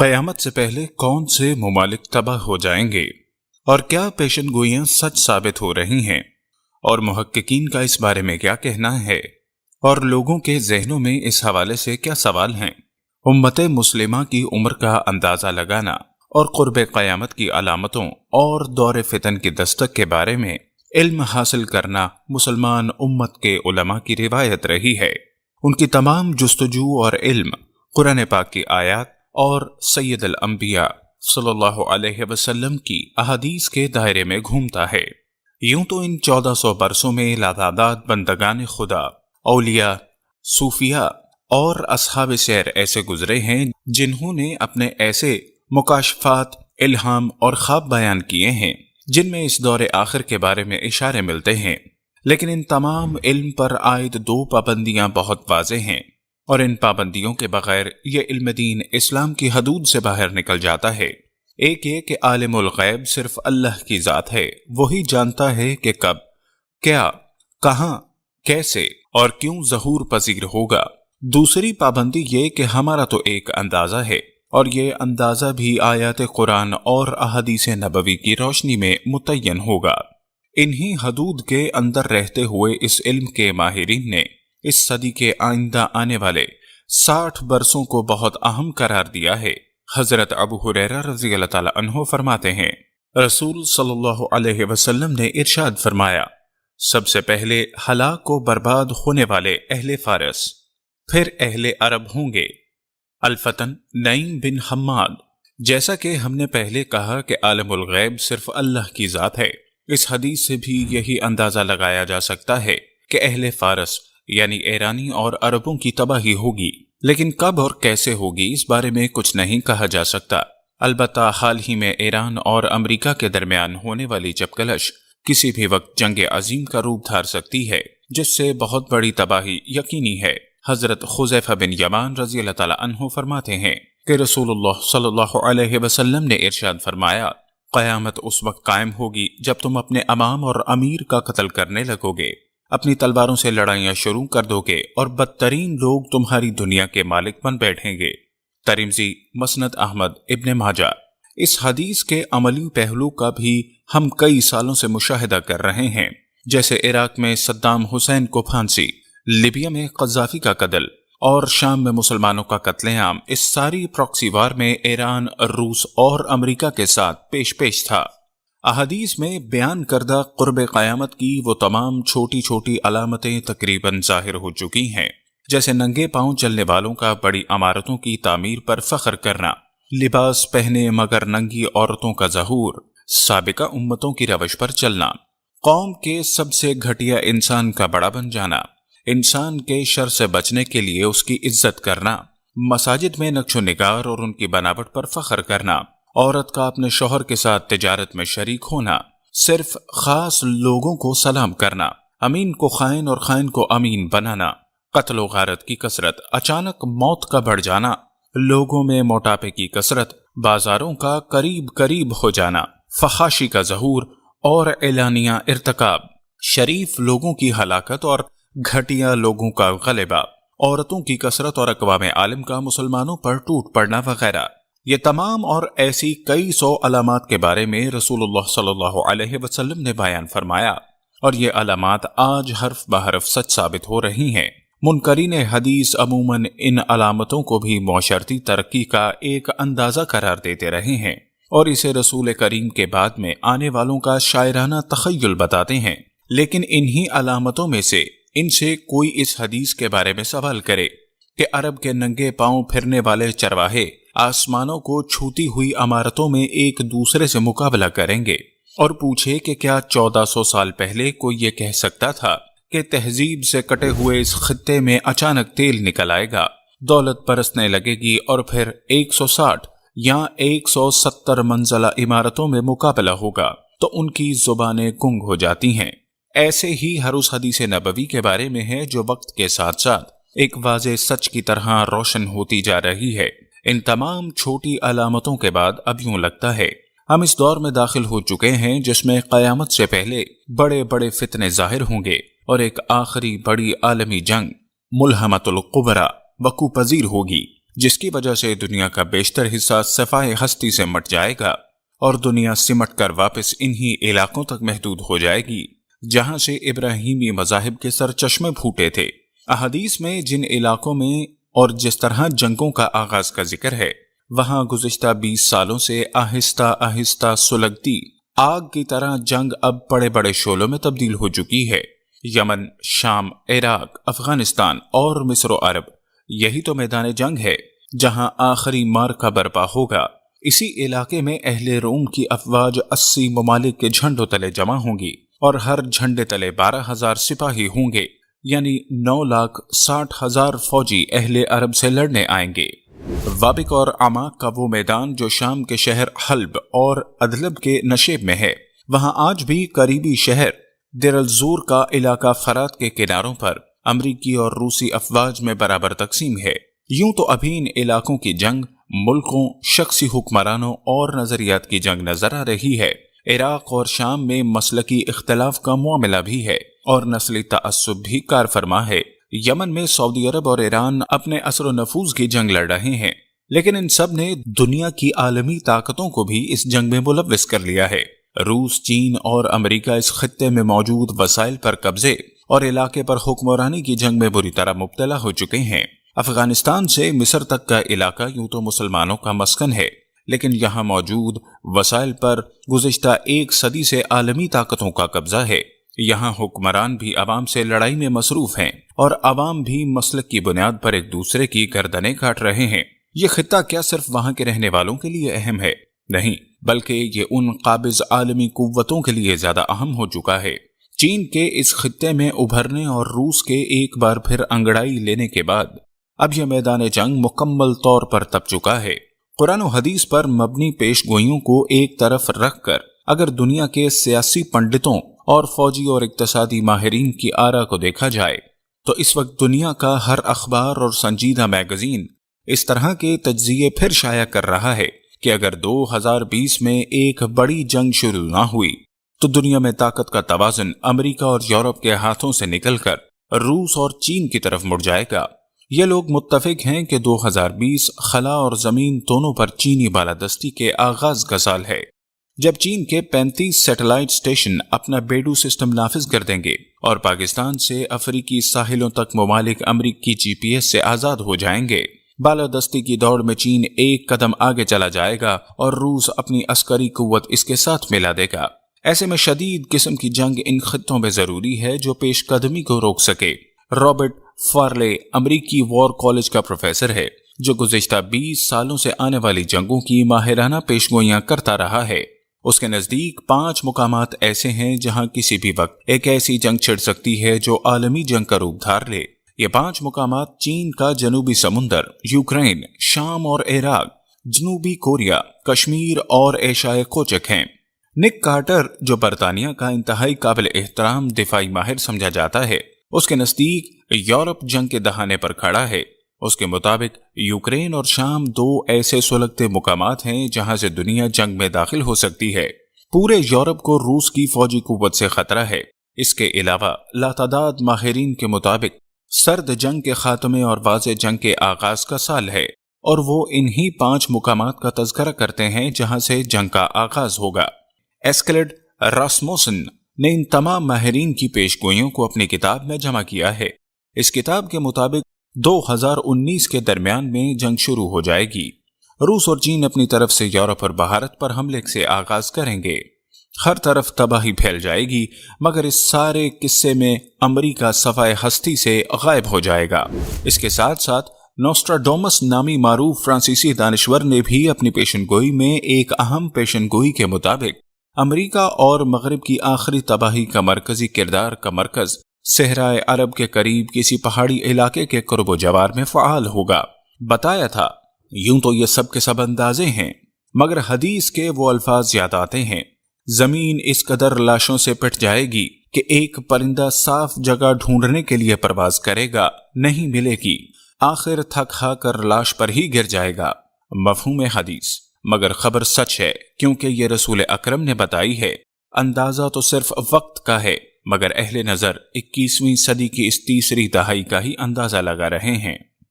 قیامت سے پہلے کون سے ممالک تباہ ہو جائیں گے اور کیا پیشن گوئیاں سچ ثابت ہو رہی ہیں، اور محققین کا اس بارے میں کیا کہنا ہے، اور لوگوں کے ذہنوں میں اس حوالے سے کیا سوال ہیں۔ امت مسلمہ کی عمر کا اندازہ لگانا اور قرب قیامت کی علامتوں اور دور فتن کی دستک کے بارے میں علم حاصل کرنا مسلمان امت کے علماء کی روایت رہی ہے۔ ان کی تمام جستجو اور علم قرآن پاک کی آیات اور سید الانبیاء صلی اللہ علیہ وسلم کی احادیث کے دائرے میں گھومتا ہے۔ یوں تو ان 1400 برسوں میں لاتعداد بندگان خدا، اولیاء، صوفیاء اور اصحاب سیر ایسے گزرے ہیں جنہوں نے اپنے ایسے مکاشفات، الہام اور خواب بیان کیے ہیں جن میں اس دور آخر کے بارے میں اشارے ملتے ہیں، لیکن ان تمام علم پر عائد 2 پابندیاں بہت واضح ہیں، اور ان پابندیوں کے بغیر یہ علم دین اسلام کی حدود سے باہر نکل جاتا ہے۔ ایک یہ کہ عالم الغیب صرف اللہ کی ذات ہے، وہی جانتا ہے کہ کب، کیا، کہاں، کیسے اور کیوں ظہور پذیر ہوگا۔ دوسری پابندی یہ کہ ہمارا تو ایک اندازہ ہے، اور یہ اندازہ بھی آیات قرآن اور احادیث نبوی کی روشنی میں متعین ہوگا۔ انہی حدود کے اندر رہتے ہوئے اس علم کے ماہرین نے اس صدی کے آئندہ آنے والے 60 برسوں کو بہت اہم قرار دیا ہے۔ حضرت ابو ہریرہ رضی اللہ تعالیٰ عنہ فرماتے ہیں، رسول صلی اللہ علیہ وسلم نے ارشاد فرمایا، سب سے پہلے ہلاک و برباد ہونے والے اہل فارس، پھر اہل عرب ہوں گے۔ الفتن نعیم بن حماد۔ جیسا کہ ہم نے پہلے کہا کہ عالم الغیب صرف اللہ کی ذات ہے، اس حدیث سے بھی یہی اندازہ لگایا جا سکتا ہے کہ اہل فارس یعنی ایرانی اور عربوں کی تباہی ہوگی، لیکن کب اور کیسے ہوگی اس بارے میں کچھ نہیں کہا جا سکتا۔ البتہ حال ہی میں ایران اور امریکہ کے درمیان ہونے والی چپکلش کسی بھی وقت جنگ عظیم کا روپ دھار سکتی ہے، جس سے بہت بڑی تباہی یقینی ہے۔ حضرت حذیفہ بن یمان رضی اللہ تعالیٰ عنہ فرماتے ہیں کہ رسول اللہ صلی اللہ علیہ وسلم نے ارشاد فرمایا، قیامت اس وقت قائم ہوگی جب تم اپنے امام اور امیر کا قتل کرنے لگو گے، اپنی تلواروں سے لڑائیاں شروع کر دو گے، اور بدترین لوگ تمہاری دنیا کے مالک بن بیٹھیں گے۔ ترمذی، مسند احمد، ابن ماجہ۔ اس حدیث کے عملی پہلو کا بھی ہم کئی سالوں سے مشاہدہ کر رہے ہیں، جیسے عراق میں صدام حسین کو پھانسی، لیبیا میں قذافی کا قتل اور شام میں مسلمانوں کا قتل عام۔ اس ساری پراکسی وار میں ایران، روس اور امریکہ کے ساتھ پیش پیش تھا۔ احادیث میں بیان کردہ قرب قیامت کی وہ تمام چھوٹی چھوٹی علامتیں تقریباً ظاہر ہو چکی ہیں، جیسے ننگے پاؤں چلنے والوں کا بڑی عمارتوں کی تعمیر پر فخر کرنا، لباس پہنے مگر ننگی عورتوں کا ظہور، سابقہ امتوں کی روش پر چلنا، قوم کے سب سے گھٹیا انسان کا بڑا بن جانا، انسان کے شر سے بچنے کے لیے اس کی عزت کرنا، مساجد میں نقش و نگار اور ان کی بناوٹ پر فخر کرنا، عورت کا اپنے شوہر کے ساتھ تجارت میں شریک ہونا، صرف خاص لوگوں کو سلام کرنا، امین کو خائن اور خائن کو امین بنانا، قتل و غارت کی کثرت، اچانک موت کا بڑھ جانا، لوگوں میں موٹاپے کی کثرت، بازاروں کا قریب قریب ہو جانا، فحاشی کا ظہور اور اعلانیہ ارتکاب، شریف لوگوں کی ہلاکت اور گھٹیا لوگوں کا غلبہ، عورتوں کی کثرت اور اقوام عالم کا مسلمانوں پر ٹوٹ پڑنا وغیرہ۔ یہ تمام اور ایسی کئی 100 علامات کے بارے میں رسول اللہ صلی اللہ علیہ وسلم نے بیان فرمایا، اور یہ علامات آج حرف بحرف سچ ثابت ہو رہی ہیں۔ منکرین حدیث عموماً ان علامتوں کو بھی معاشرتی ترقی کا ایک اندازہ قرار دیتے رہے ہیں، اور اسے رسول کریم کے بعد میں آنے والوں کا شاعرانہ تخیل بتاتے ہیں۔ لیکن انہی علامتوں میں سے ان سے کوئی اس حدیث کے بارے میں سوال کرے کہ عرب کے ننگے پاؤں پھرنے والے چرواہے آسمانوں کو چھوتی ہوئی عمارتوں میں ایک دوسرے سے مقابلہ کریں گے، اور پوچھے کہ کیا 1400 سال پہلے کوئی یہ کہہ سکتا تھا کہ تہذیب سے کٹے ہوئے اس خطے میں اچانک تیل نکل آئے گا، دولت برسنے لگے گی، اور پھر 160 یا 170 منزلہ عمارتوں میں مقابلہ ہوگا، تو ان کی زبانیں گنگ ہو جاتی ہیں۔ ایسے ہی ہر اس حدیث نبوی کے بارے میں ہے جو وقت کے ساتھ ساتھ ایک واضح سچ کی طرح روشن ہوتی جا رہی ہے۔ ان تمام چھوٹی علامتوں کے بعد اب یوں لگتا ہے ہم اس دور میں داخل ہو چکے ہیں جس میں قیامت سے پہلے بڑے بڑے فتنے ظاہر ہوں گے، اور ایک آخری بڑی عالمی جنگ ملحمۃ الکبریٰ وقوع پذیر ہوگی۔ جس کی وجہ سے دنیا کا بیشتر حصہ صفائے ہستی سے مٹ جائے گا اور دنیا سمٹ کر واپس انہی علاقوں تک محدود ہو جائے گی جہاں سے ابراہیمی مذاہب کے سرچشمے پھوٹے تھے۔ احادیث میں جن علاقوں میں اور جس طرح جنگوں کا آغاز کا ذکر ہے، وہاں گزشتہ 20 سالوں سے آہستہ آہستہ سلگتی آگ کی طرح جنگ اب بڑے بڑے شعلوں میں تبدیل ہو چکی ہے۔ یمن، شام، عراق، افغانستان اور مصر و عرب، یہی تو میدان جنگ ہے جہاں آخری معرکہ برپا ہوگا۔ اسی علاقے میں اہل روم کی افواج 80 ممالک کے جھنڈوں تلے جمع ہوں گی اور ہر جھنڈے تلے 12,000 سپاہی ہوں گے، یعنی 9,60,000 فوجی اہل عرب سے لڑنے آئیں گے۔ وابق اور عماق کا وہ میدان جو شام کے شہر حلب اور ادلب کے نشیب میں ہے، وہاں آج بھی قریبی شہر دیر الزور کا علاقہ فرات کے کناروں پر امریکی اور روسی افواج میں برابر تقسیم ہے۔ یوں تو ابھی ان علاقوں کی جنگ ملکوں، شخصی حکمرانوں اور نظریات کی جنگ نظر آ رہی ہے۔ عراق اور شام میں مسلکی اختلاف کا معاملہ بھی ہے اور نسلی تعصب بھی کار فرما ہے۔ یمن میں سعودی عرب اور ایران اپنے اثر و نفوذ کی جنگ لڑ رہے ہیں، لیکن ان سب نے دنیا کی عالمی طاقتوں کو بھی اس جنگ میں ملوث کر لیا ہے۔ روس، چین اور امریکہ اس خطے میں موجود وسائل پر قبضے اور علاقے پر حکمرانی کی جنگ میں بری طرح مبتلا ہو چکے ہیں۔ افغانستان سے مصر تک کا علاقہ یوں تو مسلمانوں کا مسکن ہے، لیکن یہاں موجود وسائل پر گزشتہ 1 صدی سے عالمی طاقتوں کا قبضہ ہے۔ یہاں حکمران بھی عوام سے لڑائی میں مصروف ہیں اور عوام بھی مسلک کی بنیاد پر ایک دوسرے کی گردنیں کاٹ رہے ہیں۔ یہ خطہ کیا صرف وہاں کے رہنے والوں کے لیے اہم ہے؟ نہیں، بلکہ یہ ان قابض عالمی قوتوں کے لیے زیادہ اہم ہو چکا ہے۔ چین کے اس خطے میں ابھرنے اور روس کے ایک بار پھر انگڑائی لینے کے بعد اب یہ میدان جنگ مکمل طور پر تپ چکا ہے۔ قرآن و حدیث پر مبنی پیش گوئیوں کو ایک طرف رکھ کر اگر دنیا کے سیاسی پنڈتوں اور فوجی اور اقتصادی ماہرین کی آرا کو دیکھا جائے تو اس وقت دنیا کا ہر اخبار اور سنجیدہ میگزین اس طرح کے تجزیے پھر شائع کر رہا ہے کہ اگر 2020 میں ایک بڑی جنگ شروع نہ ہوئی تو دنیا میں طاقت کا توازن امریکہ اور یورپ کے ہاتھوں سے نکل کر روس اور چین کی طرف مڑ جائے گا۔ یہ لوگ متفق ہیں کہ 2020 خلا اور زمین دونوں پر چینی بالادستی کے آغاز کا سال ہے، جب چین کے 35 سیٹلائٹ اسٹیشن اپنا بیڈو سسٹم نافذ کر دیں گے اور پاکستان سے افریقی ساحلوں تک ممالک امریکی GPS سے آزاد ہو جائیں گے۔ بالادستی کی دوڑ میں چین ایک قدم آگے چلا جائے گا اور روس اپنی عسکری قوت اس کے ساتھ ملا دے گا۔ ایسے میں شدید قسم کی جنگ ان خطوں میں ضروری ہے جو پیش قدمی کو روک سکے۔ رابرٹ فارلے امریکی وار کالج کا پروفیسر ہے جو گزشتہ 20 سالوں سے آنے والی جنگوں کی ماہرانہ پیشگوئیاں کرتا رہا ہے۔ اس کے نزدیک 5 مقامات ایسے ہیں جہاں کسی بھی وقت ایک ایسی جنگ چھڑ سکتی ہے جو عالمی جنگ کا روپ دھار لے۔ یہ 5 مقامات چین کا جنوبی سمندر، یوکرین، شام اور عراق، جنوبی کوریا، کشمیر اور ایشیائے کوچک ہیں۔ نک کارٹر جو برطانیہ کا انتہائی قابل احترام دفاعی ماہر سمجھا جاتا ہے، اس کے نزدیک یورپ جنگ کے دہانے پر کھڑا ہے۔ اس کے مطابق یوکرین اور شام 2 ایسے سلگتے مقامات ہیں جہاں سے دنیا جنگ میں داخل ہو سکتی ہے۔ پورے یورپ کو روس کی فوجی قوت سے خطرہ ہے۔ اس کے علاوہ لاتعداد ماہرین کے مطابق سرد جنگ کے خاتمے اور واضح جنگ کے آغاز کا سال ہے، اور وہ انہی 5 مقامات کا تذکرہ کرتے ہیں جہاں سے جنگ کا آغاز ہوگا۔ ایسکلڈ راسموسن نے ان تمام ماہرین کی پیشگوئیوں کو اپنی کتاب میں جمع کیا ہے۔ اس کتاب کے مطابق 2019 کے درمیان میں جنگ شروع ہو جائے گی۔ روس اور چین اپنی طرف سے یورپ اور بھارت پر حملے سے آغاز کریں گے۔ ہر طرف تباہی پھیل جائے گی، مگر اس سارے قصے میں امریکہ صفائے ہستی سے غائب ہو جائے گا۔ اس کے ساتھ ساتھ نوسٹراڈامس نامی معروف فرانسیسی دانشور نے بھی اپنی پیشن گوئی میں ایک اہم پیشن گوئی کے مطابق امریکہ اور مغرب کی آخری تباہی کا مرکزی کردار کا مرکز صحرائے عرب کے قریب کسی پہاڑی علاقے کے قرب و جوار میں فعال ہوگا۔ بتایا تھا، یوں تو یہ سب کے سب اندازے ہیں، مگر حدیث کے وہ الفاظ یاد آتے ہیں، زمین اس قدر لاشوں سے پٹ جائے گی کہ ایک پرندہ صاف جگہ ڈھونڈنے کے لیے پرواز کرے گا، نہیں ملے گی، آخر تھک ہا کر لاش پر ہی گر جائے گا۔ مفہوم حدیث، مگر خبر سچ ہے کیونکہ یہ رسول اکرم نے بتائی ہے۔ اندازہ تو صرف وقت کا ہے، مگر اہل نظر 21ویں صدی کی اس تیسری دہائی کا ہی اندازہ لگا رہے ہیں۔